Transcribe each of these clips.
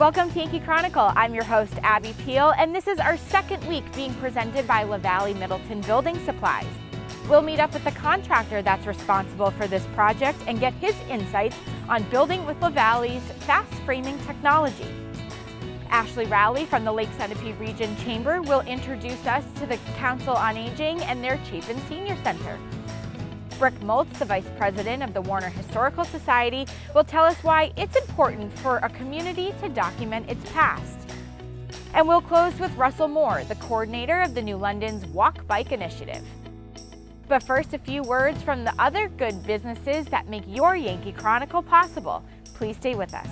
Welcome to Yankee Chronicle. I'm your host, Abby Peel, and this is our second week being presented by LaValley Middleton Building Supplies. We'll meet up with the contractor that's responsible for this project and get his insights on building with LaValley's fast framing technology. Ashlee Rowley from the Lake Sunapee Region Chamber will introduce us to the Council on Aging and their Chapin Senior Center. Rick Moltz, the Vice President of the Warner Historical Society, will tell us why it's important for a community to document its past. And we'll close with Russell Moore, the coordinator of the New London's Walk Bike Initiative. But first, a few words from the other good businesses that make your Yankee Chronicle possible. Please stay with us.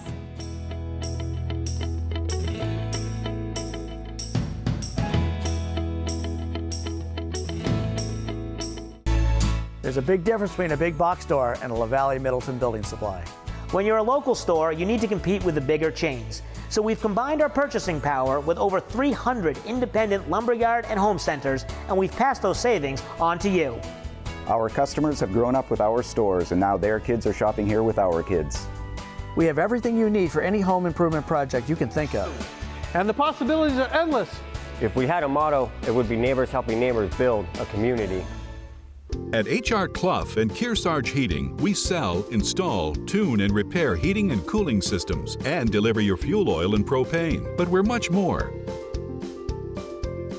There's a big difference between a big box store and a LaValley Middleton Building Supply. When you're a local store, you need to compete with the bigger chains. So we've combined our purchasing power with over 300 independent lumberyard and home centers, and we've passed those savings on to you. Our customers have grown up with our stores, and now their kids are shopping here with our kids. We have everything you need for any home improvement project you can think of. And the possibilities are endless. If we had a motto, it would be neighbors helping neighbors build a community. At H.R. Clough and Kearsarge Heating, we sell, install, tune, and repair heating and cooling systems and deliver your fuel oil and propane. But we're much more.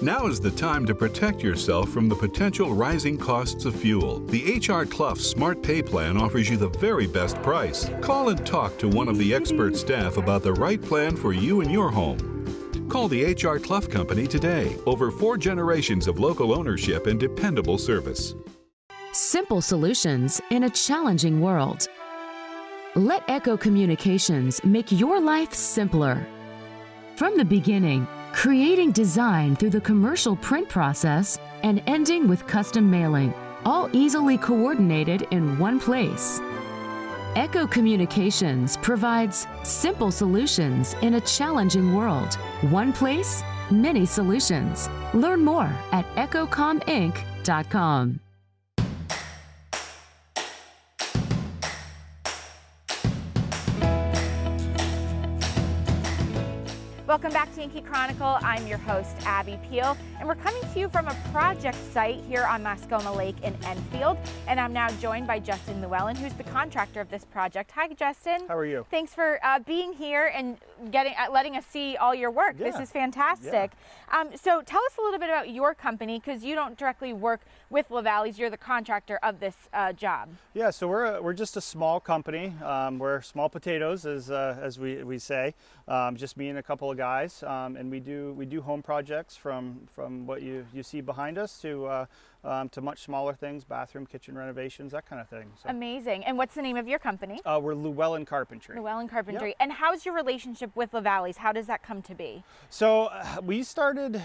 Now is the time to protect yourself from the potential rising costs of fuel. The H.R. Clough Smart Pay Plan offers you the very best price. Call and talk to one of the expert staff about the right plan for you and your home. Call the H.R. Clough Company today. Over 4 generations of local ownership and dependable service. Simple solutions in a challenging world. Let Echo Communications make your life simpler. From the beginning, creating design through the commercial print process and ending with custom mailing, all easily coordinated in one place. Echo Communications provides simple solutions in a challenging world. One place, many solutions. Learn more at echocominc.com. Welcome back to Yankee Chronicle. I'm your host, Abby Peel, and we're coming to you from a project site here on Mascoma Lake in Enfield. And I'm now joined by Justin Newell, who's the contractor of this project. Hi, Justin. How are you? Thanks for being here and letting us see all your work. Yeah. This is fantastic. So tell us a little bit about your company, because you don't directly work with LaValley's. You're the contractor of this job. Yeah, so we're just a small company. We're small potatoes, as we say. Just me and a couple of guys, and we do home projects from what you see behind us to much smaller things, bathroom, kitchen renovations, that kind of thing. So. Amazing. And what's the name of your company? We're Llewellyn Carpentry. Llewellyn Carpentry. Yep. And how's your relationship with LaValley's? How does that come to be? So we started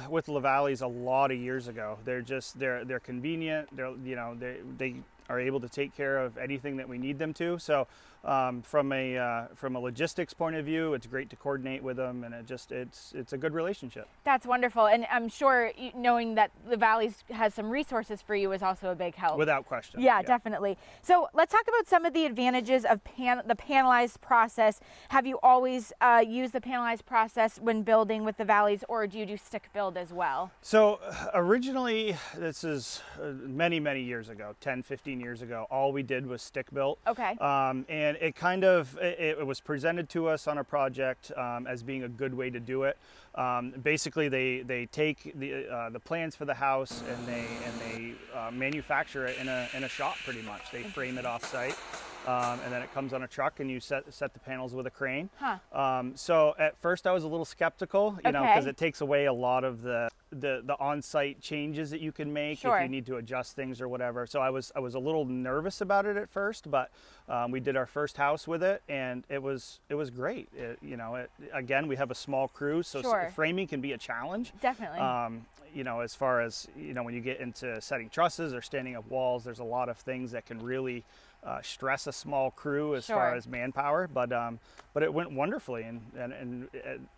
with LaValley's a lot of years ago. They're convenient. They are able to take care of anything that we need them to. So from a logistics point of view, it's great to coordinate with them, and it's a good relationship. That's wonderful, and I'm sure knowing that LaValley's has some resources for you is also a big help. Without question. Yeah, definitely. So let's talk about some of the advantages of the panelized process. Have you always used the panelized process when building with LaValley's, or do you do stick build as well? So originally, this is many years ago, 10, 15 years ago, all we did was stick built. Okay. And it was presented to us on a project as being a good way to do it. Basically, they take the plans for the house and they manufacture it in a shop pretty much. They frame it off site. And then it comes on a truck, and you set the panels with a crane. Huh. So at first I was a little skeptical, because it takes away a lot of the on-site changes that you can make. Sure. If you need to adjust things or whatever. So I was a little nervous about it at first, but we did our first house with it, and it was great. Again, we have a small crew, so Sure. framing can be a challenge. Definitely. As far as when you get into setting trusses or standing up walls, there's a lot of things that can really stress a small crew as Sure. far as manpower, but it went wonderfully, and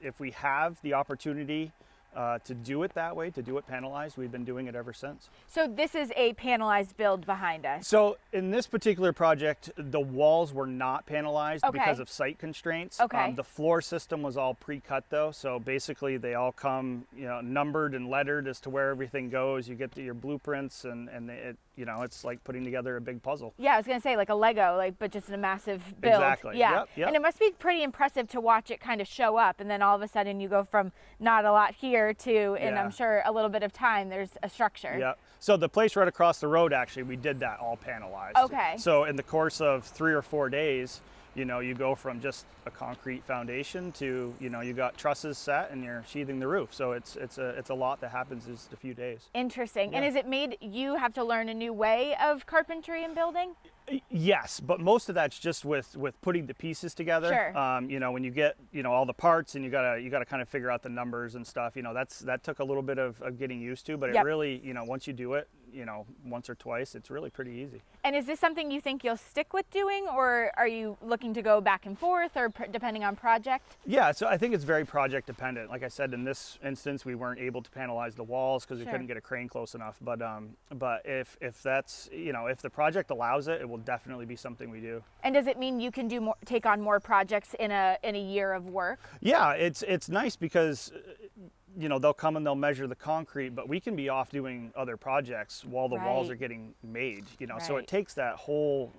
if we have the opportunity to do it that way, to do it panelized. We've been doing it ever since. So this is a panelized build behind us. So in this particular project, the walls were not panelized because of site constraints. Okay. The floor system was all pre-cut though, so basically they all come, you know, numbered and lettered as to where everything goes. You get your blueprints, and it, you know, it's like putting together a big puzzle. Yeah, I was gonna say like a Lego, like, but just in a massive build. Exactly. Yeah. Yep, yep. And it must be pretty impressive to watch it kind of show up, and then all of a sudden you go from not a lot here to, in I'm sure a little bit of time, there's a structure. Yeah. So the place right across the road, actually, we did that all panelized. Okay. So in the course of 3 or 4 days, you know, you go from just a concrete foundation to, you know, you got trusses set and you're sheathing the roof. So it's a lot that happens in just a few days. Interesting. Yeah. And has it made you have to learn a new way of carpentry and building? Yes, but most of that's just with putting the pieces together. Sure. You know, when you get, you know, all the parts and you gotta kind of figure out the numbers and stuff. You know, that took a little bit of getting used to, but it really, you know, once you do it, you know, once or twice, it's really pretty easy. And is this something you think you'll stick with doing, or are you looking to go back and forth, or depending on project? Yeah, so I think it's very project dependent. Like I said, in this instance, we weren't able to panelize the walls because we couldn't get a crane close enough. But if that's, you know, if the project allows it, it will definitely be something we do. And does it mean you can do more, take on more projects in a year of work? Yeah, it's nice because, you know, they'll come and they'll measure the concrete, but we can be off doing other projects while the walls are getting made, you know. So it takes that whole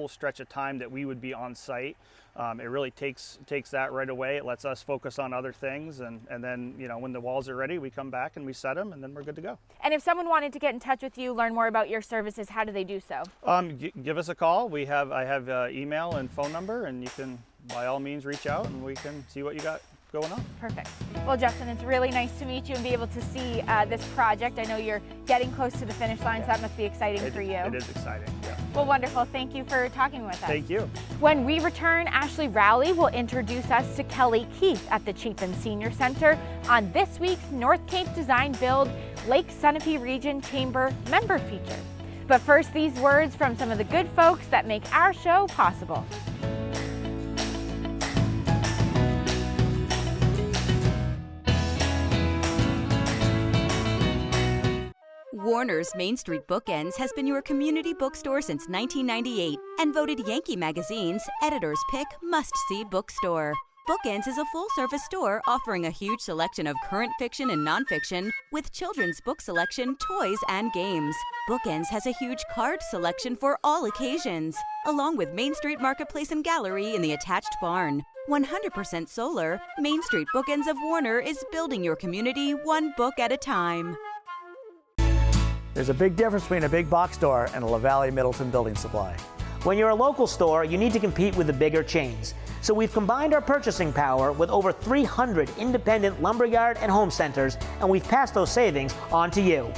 stretch of time that we would be on site. It really takes that right away. It lets us focus on other things, and then, you know, when the walls are ready, we come back and we set them, and then we're good to go. And if someone wanted to get in touch with you, learn more about your services, how do they do so? Give us a call. I have email and phone number, and you can by all means reach out and we can see what you got going on. Perfect. Well, Justin, it's really nice to meet you and be able to see this project. I know you're getting close to the finish line, so that must be exciting for you. It is exciting, yeah. Well, wonderful. Thank you for talking with us. Thank you. When we return, Ashlee Rowley will introduce us to Kelly Keith at the Chapin Senior Center on this week's North Cape Design Build Lake Sunapee Region Chamber member feature. But first, these words from some of the good folks that make our show possible. Warner's Main Street Bookends has been your community bookstore since 1998 and voted Yankee Magazine's Editor's Pick Must-See Bookstore. Bookends is a full-service store offering a huge selection of current fiction and nonfiction with children's book selection, toys, and games. Bookends has a huge card selection for all occasions, along with Main Street Marketplace and Gallery in the attached barn. 100% solar, Main Street Bookends of Warner is building your community one book at a time. There's a big difference between a big box store and a LaValley Middleton building supply. When you're a local store, you need to compete with the bigger chains. So we've combined our purchasing power with over 300 independent lumberyard and home centers, and we've passed those savings on to you.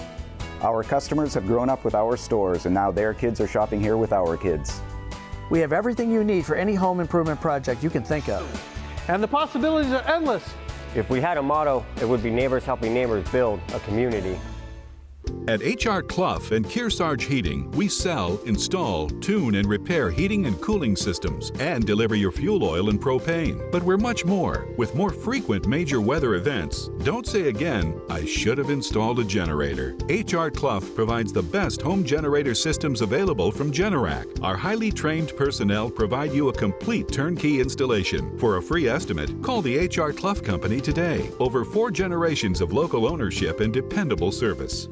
Our customers have grown up with our stores, and now their kids are shopping here with our kids. We have everything you need for any home improvement project you can think of. And the possibilities are endless. If we had a motto, it would be neighbors helping neighbors build a community. At H.R. Clough and Kearsarge Heating, we sell, install, tune, and repair heating and cooling systems and deliver your fuel oil and propane. But we're much more. With more frequent major weather events, don't say again, I should have installed a generator. H.R. Clough provides the best home generator systems available from Generac. Our highly trained personnel provide you a complete turnkey installation. For a free estimate, call the H.R. Clough Company today. Over 4 generations of local ownership and dependable service.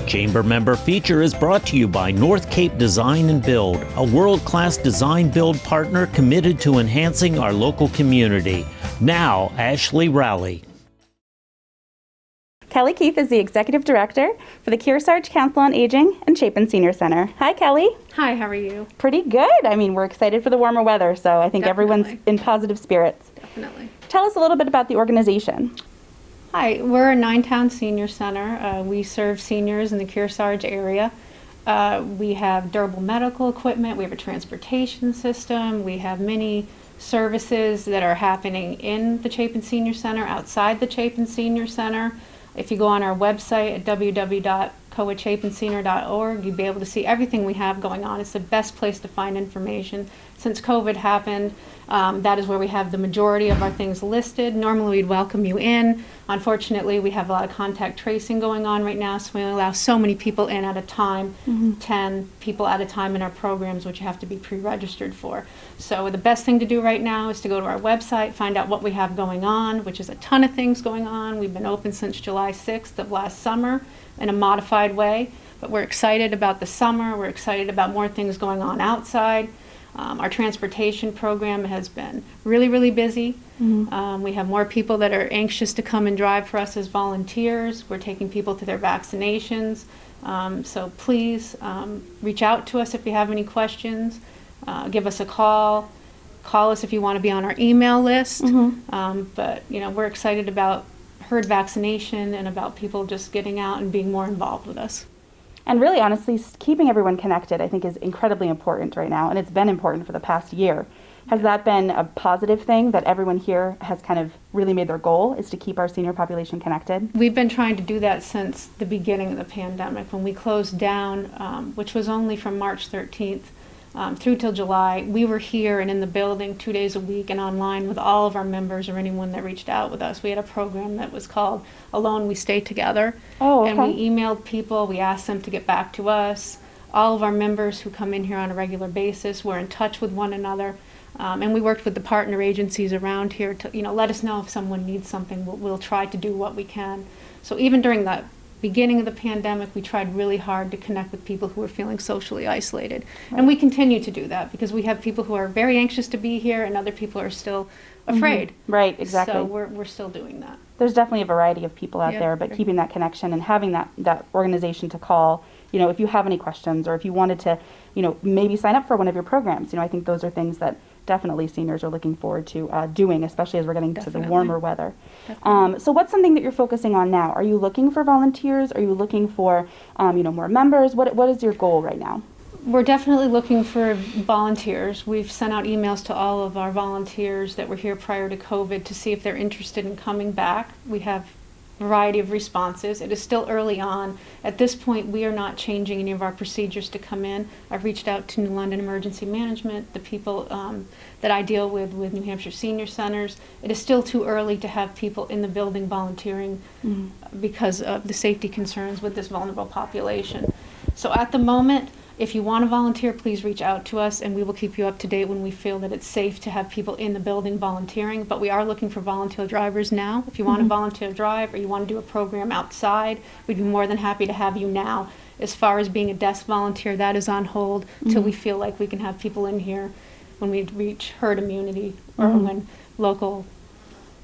Chamber Member Feature is brought to you by North Cape Design and Build, a world-class design build partner committed to enhancing our local community. Now, Ashlee Rowley. Kelly Keith is the Executive Director for the Kearsarge Council on Aging and Chapin Senior Center. Hi, Kelly. Hi, how are you? Pretty good. I mean, we're excited for the warmer weather, so I think everyone's in positive spirits. Definitely. Tell us a little bit about the organization. Hi, we're a 9-town senior center. We serve seniors in the Kearsarge area. We have durable medical equipment, we have a transportation system, we have many services that are happening in the Chapin Senior Center, outside the Chapin Senior Center. If you go on our website at chapinSenior.org. You'd be able to see everything we have going on. It's the best place to find information. Since COVID happened, that is where we have the majority of our things listed. Normally we'd welcome you in. Unfortunately, we have a lot of contact tracing going on right now, so we only allow so many people in at a time, 10 people at a time in our programs, which you have to be pre-registered for. So the best thing to do right now is to go to our website, find out what we have going on, which is a ton of things going on. We've been open since July 6th of last summer in a modified way, but we're excited about the summer. We're excited about more things going on outside. Our transportation program has been really, really busy. We have more people that are anxious to come and drive for us as volunteers. We're taking people to their vaccinations. So please reach out to us if you have any questions. Give us a call. Call us if you want to be on our email list. But we're excited about herd vaccination and about people just getting out and being more involved with us. And really, honestly, keeping everyone connected, I think, is incredibly important right now, and it's been important for the past year. Has that been a positive thing that everyone here has kind of really made their goal, is to keep our senior population connected? We've been trying to do that since the beginning of the pandemic. When we closed down, which was only from March 13th through till July, we were here and in the building 2 days a week and online with all of our members or anyone that reached out with us. We had a program that was called Alone We Stay Together. Oh, okay. And we emailed people, we asked them to get back to us. All of our members who come in here on a regular basis were in touch with one another. And we worked with the partner agencies around here to let us know if someone needs something. We'll try to do what we can. So even during the beginning of the pandemic, we tried really hard to connect with people who were feeling socially isolated. Right. And we continue to do that because we have people who are very anxious to be here and other people are still afraid. Right, exactly. So we're still doing that. There's definitely a variety of people out there, but keeping that connection and having that organization to call, if you have any questions or if you wanted to, maybe sign up for one of your programs. I think those are things that definitely seniors are looking forward to doing, especially as we're getting to the warmer weather. So what's something that you're focusing on now? Are you looking for volunteers? Are you looking for more members? What is your goal right now? We're definitely looking for volunteers. We've sent out emails to all of our volunteers that were here prior to COVID to see if they're interested in coming back. We have a variety of responses. It is still early on. At this point, we are not changing any of our procedures to come in. I've reached out to New London Emergency Management, the people that I deal with New Hampshire Senior Centers. It is still too early to have people in the building volunteering because of the safety concerns with this vulnerable population. So at the moment, if you want to volunteer, please reach out to us and we will keep you up to date when we feel that it's safe to have people in the building volunteering. But we are looking for volunteer drivers now. If you want to volunteer drive or you want to do a program outside, we'd be more than happy to have you now. As far as being a desk volunteer, that is on hold till we feel like we can have people in here when we reach herd immunity or when local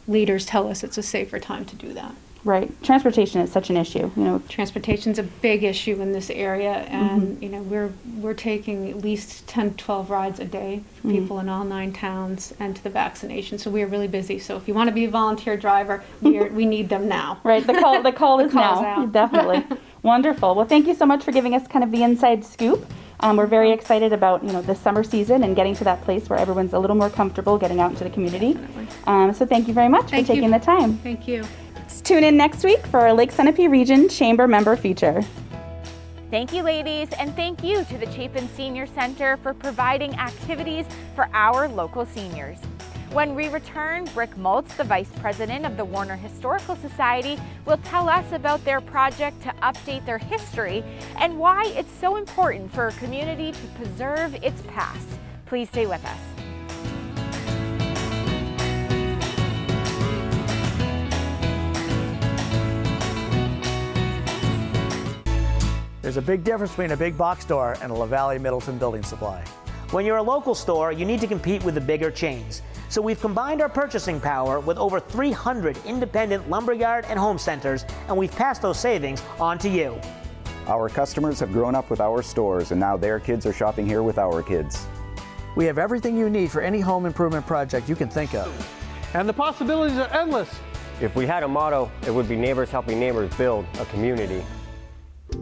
leaders tell us it's a safer time to do that. Right. Transportation is such an issue. Transportation's a big issue in this area, and we're taking at least 10 to 12 rides a day for people in all 9 towns and to the vaccination. So we are really busy. So if you want to be a volunteer driver, we need them now. Right. The call is now. Definitely. Wonderful. Well, thank you so much for giving us kind of the inside scoop. We're very excited about the summer season and getting to that place where everyone's a little more comfortable getting out into the community. So thank you very much for taking the time. Thank you. Tune in next week for our Lake Sunapee Region Chamber member feature. Thank you, ladies, and thank you to the Chapin Senior Center for providing activities for our local seniors. When we return, Brick Moltz, the Vice President of the Warner Historical Society, will tell us about their project to update their history and why it's so important for a community to preserve its past. Please stay with us. There's a big difference between a big box store and a LaValley Middleton building supply. When you're a local store, you need to compete with the bigger chains. So we've combined our purchasing power with over 300 independent lumberyard and home centers, and we've passed those savings on to you. Our customers have grown up with our stores, and now their kids are shopping here with our kids. We have everything you need for any home improvement project you can think of. And the possibilities are endless. If we had a motto, it would be neighbors helping neighbors build a community.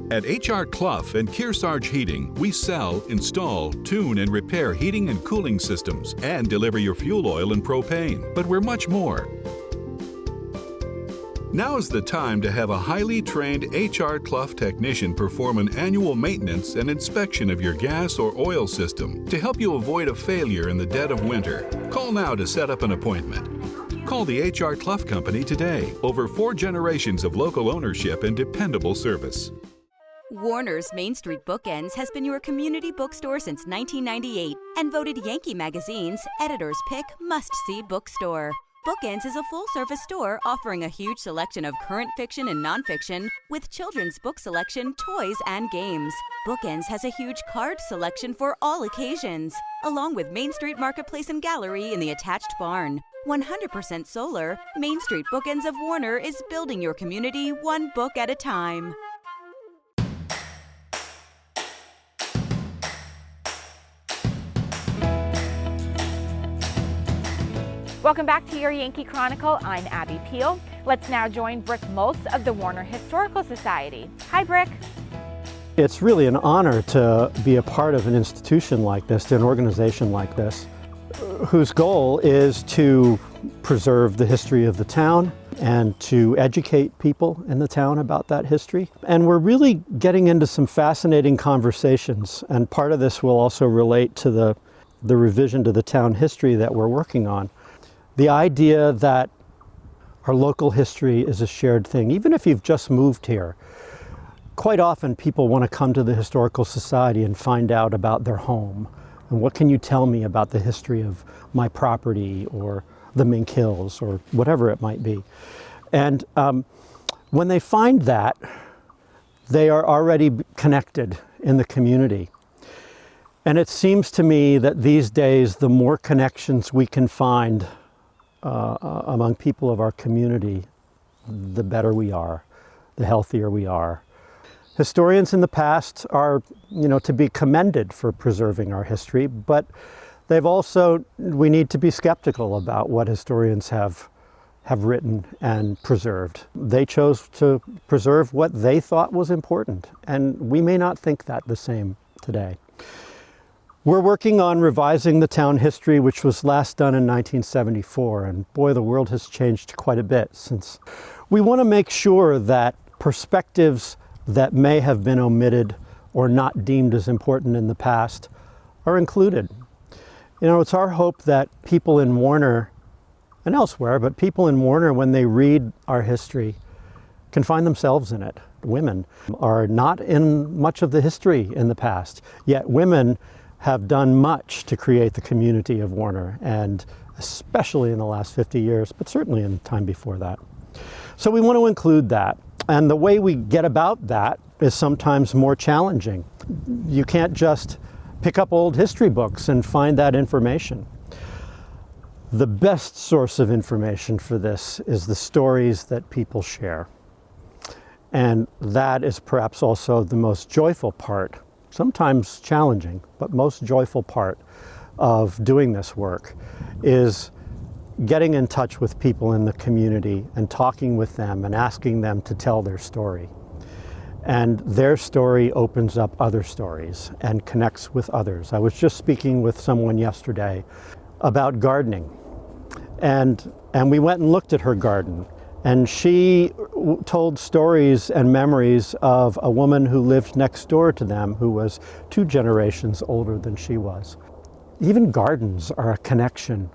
At H.R. Clough and Kearsarge Heating, we sell, install, tune, and repair heating and cooling systems and deliver your fuel oil and propane. But we're much more. Now is the time to have a highly trained HR Clough technician perform an annual maintenance and inspection of your gas or oil system to help you avoid a failure in the dead of winter. Call now to set up an appointment. Call the HR Clough Company today. Over 4 generations of local ownership and dependable service. Warner's Main Street Bookends has been your community bookstore since 1998 and voted Yankee Magazine's Editor's Pick Must-See Bookstore. Bookends is a full-service store offering a huge selection of current fiction and nonfiction with children's book selection, toys, and games. Bookends has a huge card selection for all occasions, along with Main Street Marketplace and Gallery in the attached barn. 100% solar, Main Street Bookends of Warner is building your community one book at a time. Welcome back to your Yankee Chronicle. I'm Abby Peel. Let's now join Brick Moltz of the Warner Historical Society. Hi, Brick. It's really an honor to be a part of an institution like this, an organization like this, whose goal is to preserve the history of the town and to educate people in the town about that history. And we're really getting into some fascinating conversations, and part of this will also relate to the revision to the town history that we're working on. The idea that our local history is a shared thing, even if you've just moved here. Quite often people want to come to the Historical Society and find out about their home. And what can you tell me about the history of my property or the Mink Hills or whatever it might be. And when they find that, they are already connected in the community. And it seems to me that these days, the more connections we can find among people of our community, the better we are, the healthier we are. Historians in the past are, to be commended for preserving our history, but we need to be skeptical about what historians have written and preserved. They chose to preserve what they thought was important, and we may not think that the same today. We're working on revising the town history, which was last done in 1974, and boy, the world has changed quite a bit since. We want to make sure that perspectives that may have been omitted or not deemed as important in the past are included. It's our hope that people in Warner and elsewhere, but people in Warner, when they read our history, can find themselves in it. Women are not in much of the history in the past, yet women have done much to create the community of Warner, and especially in the last 50 years, but certainly in the time before that. So we want to include that. And the way we get about that is sometimes more challenging. You can't just pick up old history books and find that information. The best source of information for this is the stories that people share. And that is perhaps also the most joyful part, sometimes challenging, but most joyful part of doing this work is getting in touch with people in the community and talking with them and asking them to tell their story. And their story opens up other stories and connects with others. I was just speaking with someone yesterday about gardening, and we went and looked at her garden, and she told stories and memories of a woman who lived next door to them who was 2 generations older than she was. Even gardens are a connection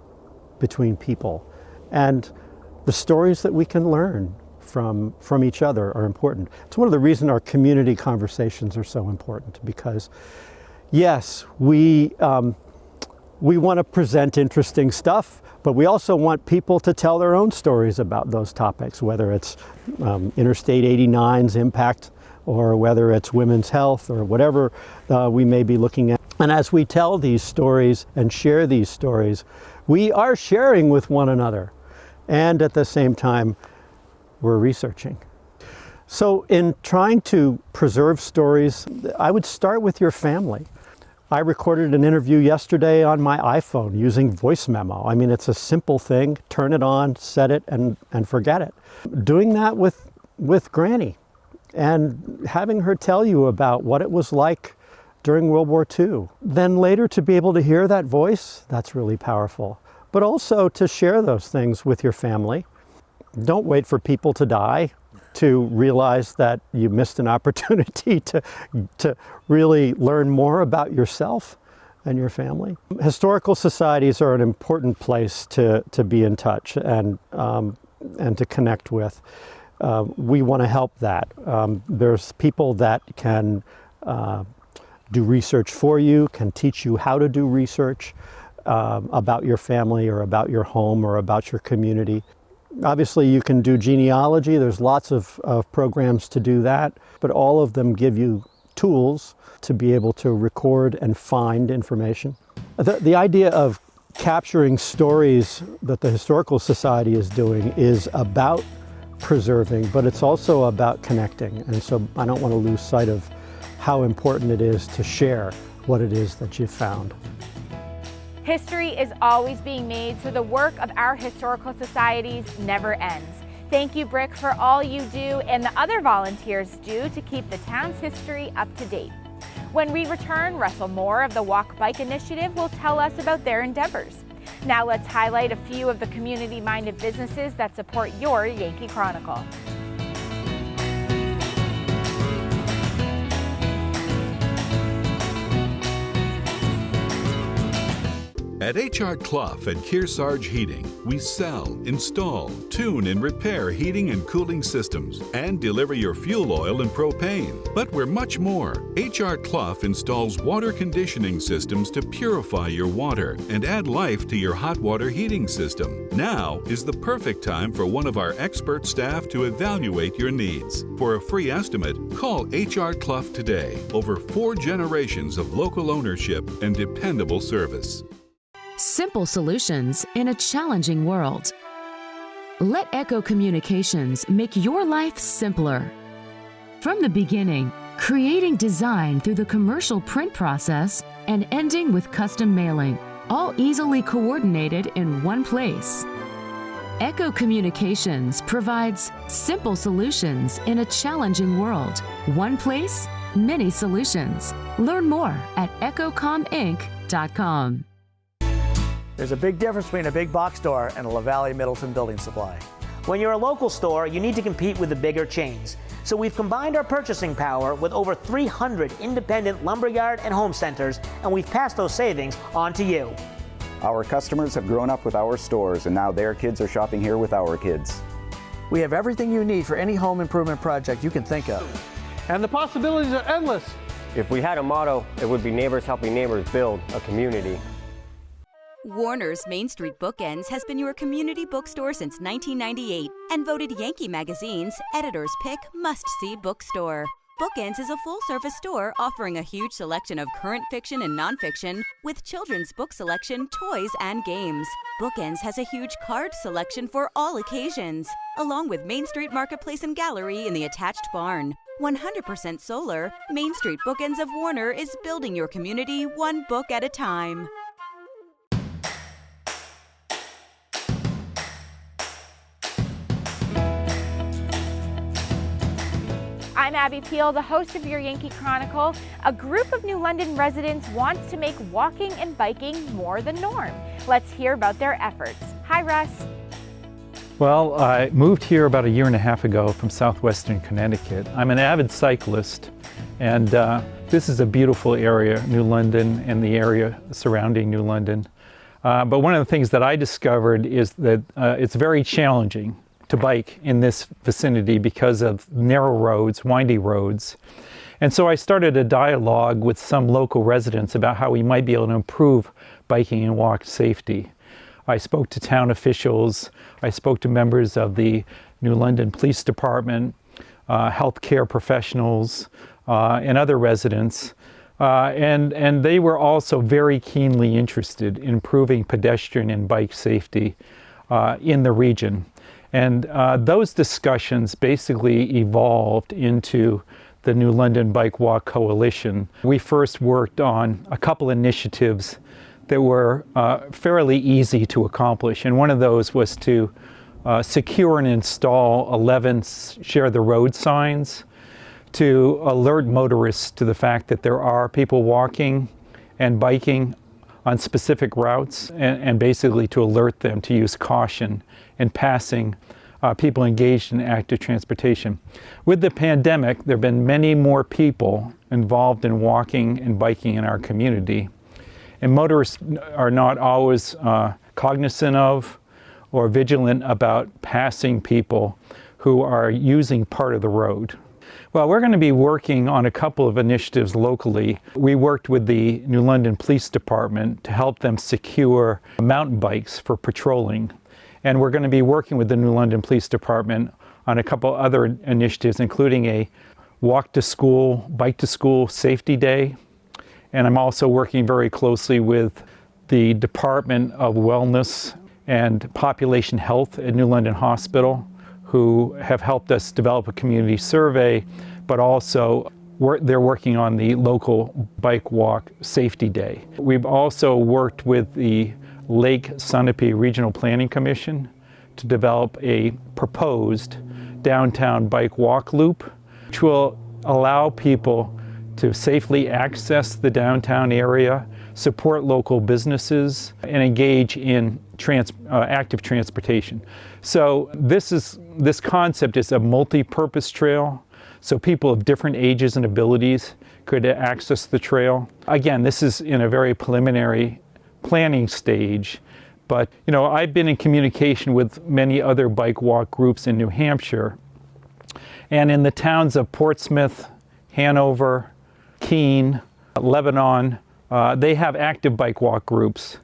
between people, and the stories that we can learn from each other are important. It's one of the reasons our community conversations are so important, because yes, we want to present interesting stuff, but we also want people to tell their own stories about those topics, whether it's Interstate 89's impact or whether it's women's health or whatever we may be looking at. And as we tell these stories and share these stories, we are sharing with one another, and at the same time, we're researching. So in trying to preserve stories, I would start with your family. I recorded an interview yesterday on my iPhone using voice memo. I mean, it's a simple thing. Turn it on, set it, and forget it. Doing that with Granny and having her tell you about what it was like during World War II. Then later to be able to hear that voice, that's really powerful. But also to share those things with your family. don't wait for people to die to realize that you missed an opportunity to really learn more about yourself and your family. Historical societies are an important place to be in touch and to connect with. We want to help that. There's people that can do research for you, can teach you how to do research about your family or about your home or about your community. Obviously you can do genealogy, there's lots of programs to do that, but all of them give you tools to be able to record and find information. The idea of capturing stories that the Historical Society is doing is about preserving, but it's also about connecting. And so I don't want to lose sight of how important it is to share what it is that you've found. History is always being made, so the work of our historical societies never ends. Thank you, Brick, for all you do and the other volunteers do to keep the town's history up to date. When we return, Russell Moore of the Walk Bike Initiative will tell us about their endeavors. Now let's highlight a few of the community-minded businesses that support your Yankee Chronicle. At H.R. Clough and Kearsarge Heating, we sell, install, tune, and repair heating and cooling systems and deliver your fuel oil and propane. But we're much more. H.R. Clough installs water conditioning systems to purify your water and add life to your hot water heating system. Now is the perfect time for one of our expert staff to evaluate your needs. For a free estimate, call H.R. Clough today. Over 4 generations of local ownership and dependable service. Simple solutions in a challenging world. Let Echo Communications make your life simpler. From the beginning, creating design through the commercial print process and ending with custom mailing, all easily coordinated in one place. Echo Communications provides simple solutions in a challenging world. One place, many solutions. Learn more at echocominc.com. There's a big difference between a big box store and a LaValley Middleton building supply. When you're a local store, you need to compete with the bigger chains. So we've combined our purchasing power with over 300 independent lumberyard and home centers, and we've passed those savings on to you. Our customers have grown up with our stores, and now their kids are shopping here with our kids. We have everything you need for any home improvement project you can think of. And the possibilities are endless. If we had a motto, it would be neighbors helping neighbors build a community. Warner's Main Street Bookends has been your community bookstore since 1998 and voted Yankee Magazine's Editor's Pick must-see bookstore. Bookends is a full-service store offering a huge selection of current fiction and nonfiction with children's book selection, toys, and games. Bookends has a huge card selection for all occasions, along with Main Street Marketplace and Gallery in the attached barn. 100% solar, Main Street Bookends of Warner is building your community one book at a time. I'm Abby Peel, the host of your Yankee Chronicle. A group of New London residents wants to make walking and biking more the norm. Let's hear about their efforts. Hi, Russ. Well, I moved here about 1.5 years ago from southwestern Connecticut. I'm an avid cyclist, and this is a beautiful area, New London and the area surrounding New London. But one of the things that I discovered is that it's very challenging to bike in this vicinity because of narrow roads, windy roads. And so I started a dialogue with some local residents about how we might be able to improve biking and walk safety. I spoke to town officials, I spoke to members of the New London Police Department, healthcare professionals, and other residents. And they were also very keenly interested in improving pedestrian and bike safety in the region. And those discussions basically evolved into the New London Bike Walk Coalition. We first worked on a couple initiatives that were fairly easy to accomplish. And one of those was to secure and install 11 share the road signs to alert motorists to the fact that there are people walking and biking on specific routes, and basically to alert them to use caution in passing people engaged in active transportation. With the pandemic, there have been many more people involved in walking and biking in our community. And motorists are not always cognizant of or vigilant about passing people who are using part of the road. Well, we're going to be working on a couple of initiatives locally. We worked with the New London Police Department to help them secure mountain bikes for patrolling. And we're going to be working with the New London Police Department on a couple other initiatives, including a walk to school, bike to school safety day. And I'm also working very closely with the Department of Wellness and Population Health at New London Hospital, who have helped us develop a community survey, but also they're working on the local bike walk safety day. We've also worked with the Lake Sunapee Regional Planning Commission to develop a proposed downtown bike walk loop, which will allow people to safely access the downtown area, support local businesses, and engage in active transportation. So this concept is a multi-purpose trail, so people of different ages and abilities could access the trail. Again, this is in a very preliminary planning stage, but I've been in communication with many other bike walk groups in New Hampshire, and in the towns of Portsmouth, Hanover, Keene, Lebanon, they have active bike walk groups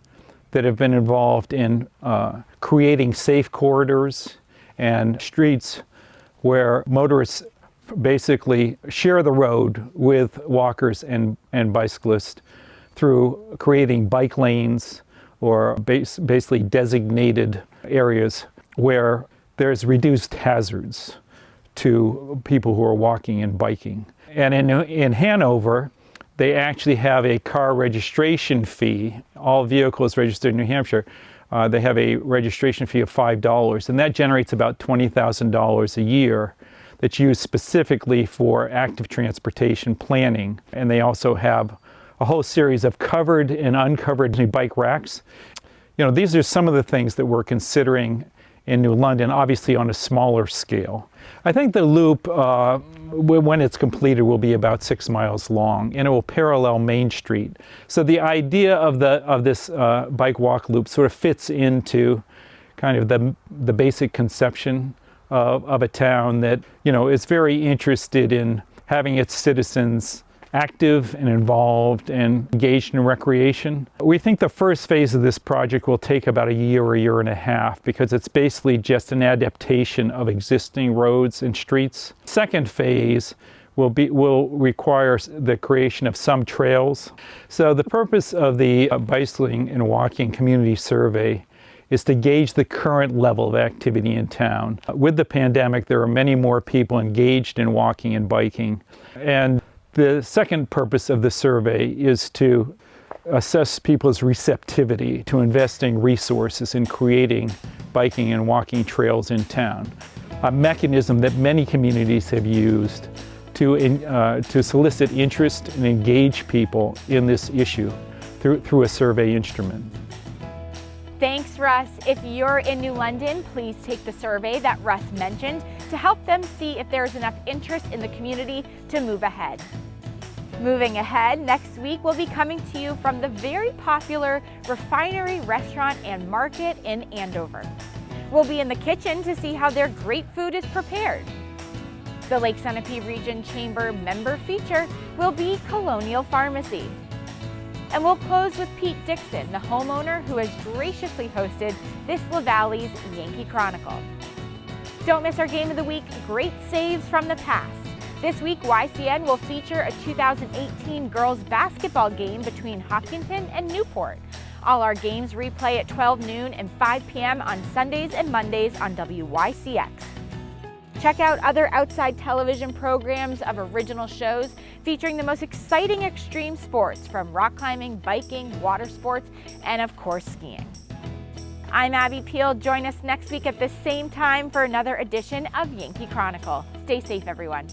that have been involved in creating safe corridors and streets where motorists basically share the road with walkers and bicyclists through creating bike lanes or basically designated areas where there's reduced hazards to people who are walking and biking. And in Hanover, they actually have a car registration fee. All vehicles registered in New Hampshire, they have a registration fee of $5, and that generates about $20,000 a year that's used specifically for active transportation planning. And they also have a whole series of covered and uncovered bike racks. These are some of the things that we're considering in New London, obviously on a smaller scale. I think the loop, when it's completed, will be about 6 miles long, and it will parallel Main Street. So the idea of this bike walk loop sort of fits into kind of the basic conception of a town that is very interested in having its citizens active and involved and engaged in recreation. We think the first phase of this project will take about a year and a half, because it's basically just an adaptation of existing roads and streets. Second phase will require the creation of some trails. So the purpose of the bicycling and walking community survey is to gauge the current level of activity in town. With the pandemic, there are many more people engaged in walking and biking. And the second purpose of the survey is to assess people's receptivity to investing resources in creating biking and walking trails in town, a mechanism that many communities have used to solicit interest and engage people in this issue through a survey instrument. Thanks, Russ. If you're in New London, please take the survey that Russ mentioned to help them see if there's enough interest in the community to move ahead. Moving ahead, next week we'll be coming to you from the very popular Refinery Restaurant and Market in Andover. We'll be in the kitchen to see how their great food is prepared. The Lake Sunapee Region Chamber member feature will be Colonial Pharmacy. And we'll close with Pete Dixon, the homeowner who has graciously hosted this LaValley's Yankee Chronicle. Don't miss our Game of the Week, Great Saves from the Past. This week, YCN will feature a 2018 girls basketball game between Hopkinton and Newport. All our games replay at 12 noon and 5 p.m. on Sundays and Mondays on WYCX. Check out other outside television programs of original shows featuring the most exciting extreme sports, from rock climbing, biking, water sports, and of course skiing. I'm Abby Peel. Join us next week at the same time for another edition of Yankee Chronicle. Stay safe, everyone.